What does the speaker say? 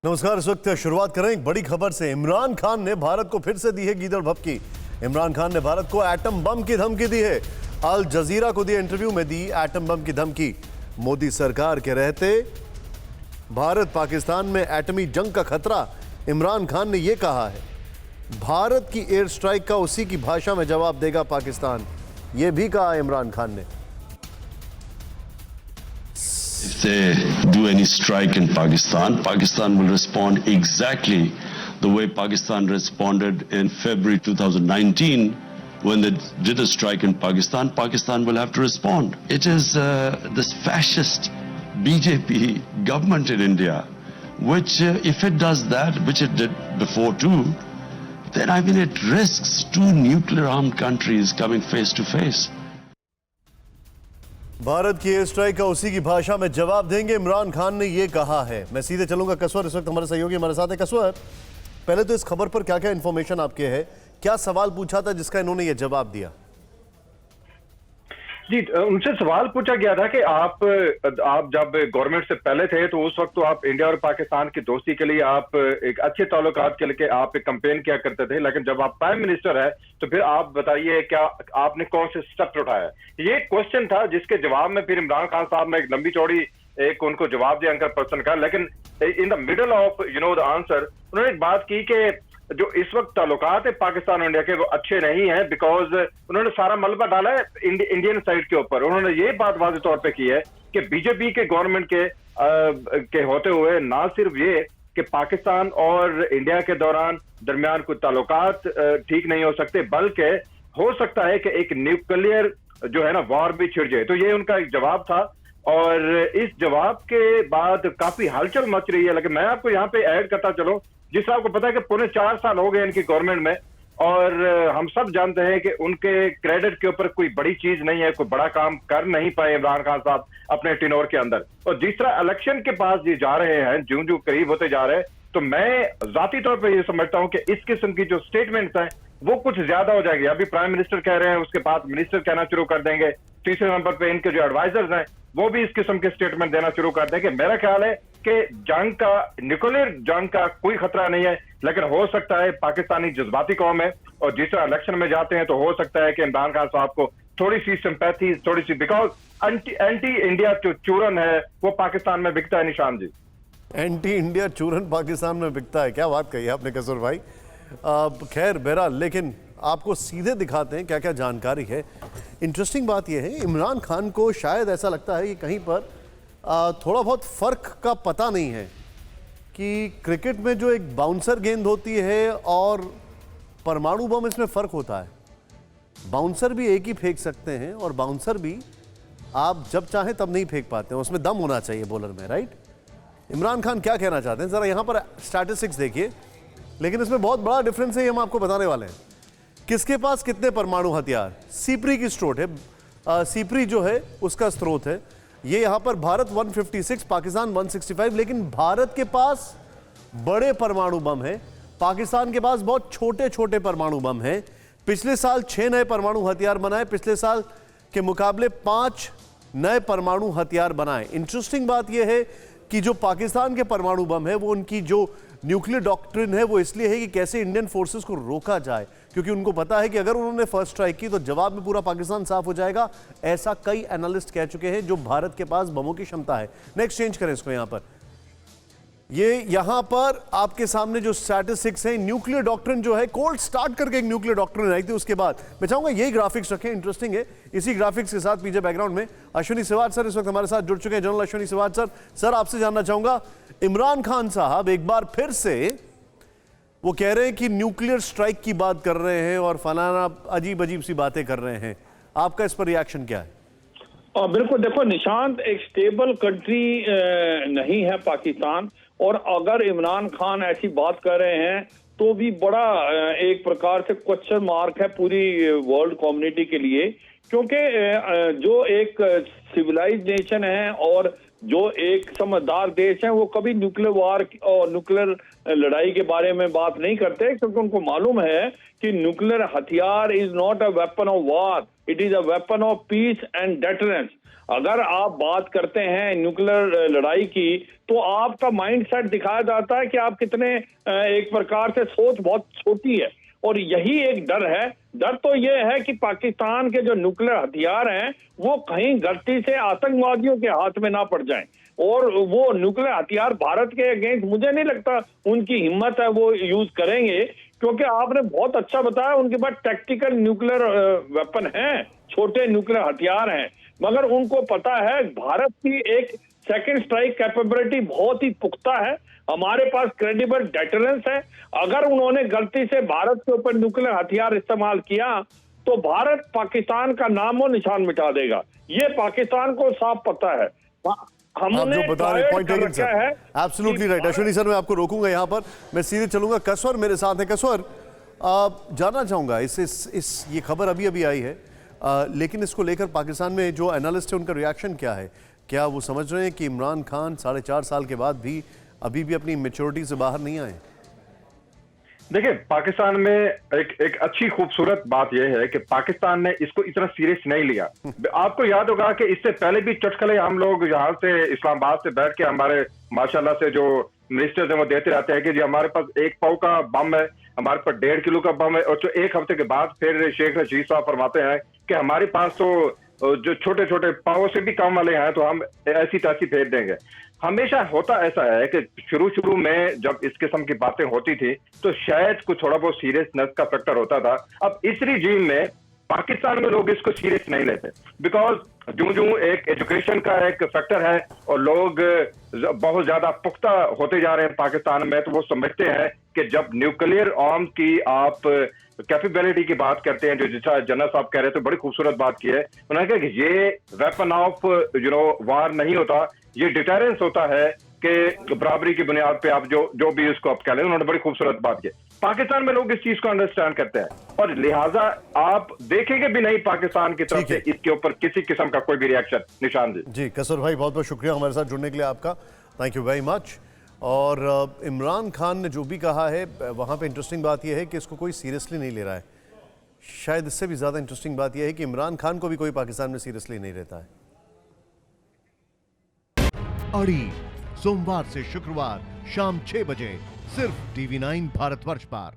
नमस्कार। इस वक्त शुरुआत करें एक बड़ी खबर से। इमरान खान ने भारत को फिर से दी है गीदड़ भभकी। इमरान खान ने भारत को एटम बम की धमकी दी है। अल जजीरा को दिए इंटरव्यू में दी एटम बम की धमकी। मोदी सरकार के रहते भारत पाकिस्तान में एटमी जंग का खतरा। इमरान खान ने यह कहा है भारत की एयर स्ट्राइक का उसी की भाषा में जवाब देगा पाकिस्तान। यह भी कहा इमरान खान ने। If they do any strike in Pakistan, Pakistan will respond exactly the way Pakistan responded in February 2019 when they did a strike in Pakistan. Pakistan will have to respond. It is this fascist BJP government in India, which if it does that, which it did before too, then I mean it risks two nuclear armed countries coming face to face. Bharat की air strike का उसी की भाषा में जवाब देंगे, इमरान खान ने यह कहा है। मैं सीधे चलूंगा कसवर, इस वक्त हमारे सहयोगी हमारे साथ है। कसवर, पहले तो इस खबर पर क्या क्या इंफॉर्मेशन आपके है, क्या सवाल पूछा था जिसका इन्होंने यह जवाब दिया? जी, उनसे सवाल पूछा गया था कि आप जब गवर्नमेंट से पहले थे तो उस वक्त तो आप इंडिया और पाकिस्तान की दोस्ती के लिए आप एक अच्छे ताल्लुकात के लिए आप एक कैंपेन किया करते थे, लेकिन जब आप प्राइम मिनिस्टर है तो फिर आप बताइए क्या आपने कौन से स्टेप उठाया। ये क्वेश्चन था जिसके जवाब में फिर इमरान खान साहब ने एक लंबी चौड़ी एक उनको जवाब दिया अंकर पर्सन का, लेकिन in the middle of the answer उन्होंने एक बात की कि जो इस वक्त ताल्लुकात है पाकिस्तान और इंडिया के वो अच्छे नहीं है, बिकॉज उन्होंने सारा मलबा डाला है इंडियन साइड के ऊपर। उन्होंने ये बात वाज़ेह तौर पे की है कि बीजेपी के गवर्नमेंट के होते हुए ना सिर्फ ये कि पाकिस्तान और इंडिया के दरमियान कुछ ताल्लुकात ठीक नहीं हो सकते, बल्कि हो सकता है कि एक न्यूक्लियर जो है ना वॉर भी छिड़ जाए। तो ये उनका एक जवाब था और इस जवाब के बाद काफी हलचल मच रही है। लेकिन मैं आपको यहाँ पे ऐड करता चलूं, जिस आपको पता है कि पौने 4 साल हो गए इनकी गवर्नमेंट में और हम सब जानते हैं कि उनके क्रेडिट के ऊपर कोई बड़ी चीज नहीं है, कोई बड़ा काम कर नहीं पाए इमरान खान साहब अपने टिनोर के अंदर। और जिस तरह इलेक्शन के पास ये जा रहे हैं, ज्यों ज्यों करीब होते जा रहे हैं, तो मैं जाती तौर पर ये समझता हूं कि इस किस्म की जो स्टेटमेंट्स हैं वो कुछ ज्यादा हो जाएगी। अभी प्राइम मिनिस्टर कह रहे हैं, उसके बाद मिनिस्टर कहना शुरू कर देंगे, तीसरे नंबर पे इनके जो एडवाइजर्स हैं वो भी इस किस्म के स्टेटमेंट देना शुरू कर देंगे। मेरा ख्याल है कि जंग का, न्यूक्लियर जंग का कोई खतरा नहीं है, लेकिन हो सकता है पाकिस्तानी जज्बाती कौम है और जिस तरह इलेक्शन में जाते हैं तो हो सकता है कि इमरान खान साहब को थोड़ी सी सिंपैथी, थोड़ी सी, बिकॉज एंटी इंडिया जो चूरन है वो पाकिस्तान में बिकता है। निशान जी, एंटी इंडिया चूरन पाकिस्तान में बिकता है, क्या बात कही आपने कसुर भाई। खैर बहरहाल, लेकिन आपको सीधे दिखाते हैं क्या क्या जानकारी है। इंटरेस्टिंग बात यह है इमरान खान को शायद ऐसा लगता है कि कहीं पर थोड़ा बहुत फ़र्क का पता नहीं है कि क्रिकेट में जो एक बाउंसर गेंद होती है और परमाणु बम, इसमें फ़र्क होता है। बाउंसर भी एक ही फेंक सकते हैं और बाउंसर भी आप जब चाहें तब नहीं फेंक पाते हैं, उसमें दम होना चाहिए बॉलर में, राइट। इमरान खान क्या कहना चाहते हैं ज़रा यहाँ पर स्टैटिस्टिक्स देखिए, लेकिन इसमें बहुत बड़ा डिफरेंस है, ये हम आपको बताने वाले हैं। किसके पास कितने परमाणु हथियार? सीपरी की स्रोत है, सीपरी जो है उसका स्रोत है ये। यहां पर भारत 156, पाकिस्तान 165, लेकिन भारत के पास बड़े परमाणु बम है, पाकिस्तान के पास बहुत छोटे छोटे परमाणु बम है। पिछले साल 6 नए परमाणु हथियार बनाए, पिछले साल के मुकाबले 5 नए परमाणु हथियार बनाए। इंटरेस्टिंग बात यह है कि जो पाकिस्तान के परमाणु बम है वो उनकी जो न्यूक्लियर डॉक्ट्रिन है वो इसलिए है कि कैसे इंडियन फोर्सेस को रोका जाए, क्योंकि उनको पता है कि अगर उन्होंने फर्स्ट स्ट्राइक की तो जवाब में पूरा पाकिस्तान साफ हो जाएगा। ऐसा कई एनालिस्ट कह चुके हैं जो भारत के पास बमों की क्षमता है। नेक्स्ट चेंज करें इसको, यहां पर ये यहां पर आपके सामने जो स्टैटिस्टिक्स हैं, न्यूक्लियर डॉक्ट्रिन जो है, कोल्ड स्टार्ट करके एक न्यूक्लियर डॉक्ट्रिन आई थी, उसके बाद मैं चाहूंगा यही ग्राफिक्स रखें, इंटरेस्टिंग है। इसी ग्राफिक्स के साथ पीछे बैकग्राउंड में अश्विनी सिवाच सर इस वक्त हमारे साथ जुड़ चुके हैं, general Ashwini Siwach sir. Sir आपसे जानना चाहूंगा, इमरान खान साहब एक बार फिर से वो कह रहे हैं कि न्यूक्लियर स्ट्राइक की बात कर रहे हैं और फलाना अजीब अजीब सी बातें कर रहे हैं, आपका इस पर रिएक्शन क्या है? बिल्कुल, देखो निशांत, एक स्टेबल कंट्री नहीं है पाकिस्तान, और अगर इमरान खान ऐसी बात कर रहे हैं तो भी बड़ा एक प्रकार से क्वेश्चन मार्क है पूरी वर्ल्ड कम्युनिटी के लिए, क्योंकि जो एक सिविलाइज्ड नेशन है और जो एक समझदार देश है वो कभी न्यूक्लियर वार और न्यूक्लियर लड़ाई के बारे में बात नहीं करते, क्योंकि उनको मालूम है कि न्यूक्लियर हथियार is not a weapon of war, it is a weapon of peace and deterrence. अगर आप बात करते हैं न्यूक्लियर लड़ाई की, तो आपका माइंड सेट दिखाया जाता है कि आप कितने एक प्रकार से सोच बहुत छोटी है। और यही एक डर है। डर तो ये है कि पाकिस्तान के जो न्यूक्लियर हथियार हैं वो कहीं गलती से आतंकवादियों के हाथ में ना पड़ जाएं, और वो न्यूक्लियर हथियार भारत के अगेंस्ट मुझे नहीं लगता उनकी हिम्मत है वो यूज करेंगे, क्योंकि आपने बहुत अच्छा बताया उनके पास टैक्टिकल न्यूक्लियर वेपन हैं, छोटे न्यूक्लियर हथियार हैं, मगर उनको पता है भारत की एक सेकंड स्ट्राइक कैपेबिलिटी बहुत ही पुख्ता है, हमारे पास क्रेडिबल डेटरेंस है। अगर उन्होंने गलती से भारत के ऊपर न्यूक्लियर हथियार इस्तेमाल किया तो भारत पाकिस्तान का नामो निशान मिटा देगा, ये पाकिस्तान को साफ पता है। आप जो बता रहे point taken sir, absolutely right. Ashwini sir, मैं आपको रोकूंगा यहाँ पर, मैं सीधे चलूंगा। कसवर मेरे साथ है। कसवर, जानना चाहूंगा इस ये खबर अभी अभी आई है, लेकिन इसको लेकर पाकिस्तान में जो एनालिस्ट है उनका रिएक्शन क्या है? क्या वो समझ रहे हैं कि इमरान खान 4.5 साल के बाद भी अभी भी अपनी मैच्योरिटी से बाहर नहीं आए? देखिए, पाकिस्तान में एक अच्छी खूबसूरत बात यह है कि पाकिस्तान ने इसको इतना सीरियस नहीं लिया। आपको याद होगा कि इससे पहले भी चुटकुले हम लोग यहाँ से इस्लामाबाद से बैठ के हमारे माशाल्लाह से जो मिनिस्टर्स हैं वो देते रहते हैं कि जी हमारे पास 1 पाव का बम है, हमारे पास 1.5 किलो का बम है, और जो 1 हफ्ते के बाद फिर शेख रशीद साहब फरमाते हैं कि हमारे पास तो जो छोटे छोटे पावों से भी कम वाले हैं तो हम ऐसी तैसी फेर देंगे। हमेशा होता ऐसा है कि शुरू में जब इस किस्म की बातें होती थी तो शायद कुछ थोड़ा बहुत सीरियसनेस का फैक्टर होता था। अब इस रिजीम में पाकिस्तान में लोग इसको सीरियस नहीं लेते, बिकॉज जो एक एजुकेशन का एक फैक्टर है और लोग बहुत ज्यादा पुख्ता होते जा रहे हैं पाकिस्तान में, तो वो समझते हैं कि जब न्यूक्लियर आर्म की आप कैपेबिलिटी की बात करते हैं, जो जिसा जनरल साहब कह रहे थे, बड़ी खूबसूरत बात की है उन्होंने कहा कि ये वेपन ऑफ वार नहीं होता, ये डिटरेंस होता है कि बराबरी की बुनियाद पे आप जो भी इसको आप कह लें। उन्होंने बड़ी खूबसूरत बात की। पाकिस्तान में लोग इस चीज को अंडरस्टैंड करते हैं और लिहाजा आप देखेंगे भी नहीं पाकिस्तान की तरफ से इसके ऊपर किसी किस्म का कोई भी रिएक्शन। निशान जी। जी कसर भाई, बहुत बहुत शुक्रिया हमारे साथ जुड़ने के लिए आपका, थैंक यू वेरी मच। और इमरान खान ने जो भी कहा है वहाँ पे इंटरेस्टिंग बात यह है कि इसको कोई सीरियसली नहीं ले रहा है। शायद इससे भी ज़्यादा इंटरेस्टिंग बात यह है कि इमरान खान को भी कोई पाकिस्तान में सीरियसली नहीं लेता है। अड़ी सोमवार से शुक्रवार शाम 6 बजे सिर्फ TV9 भारतवर्ष पर।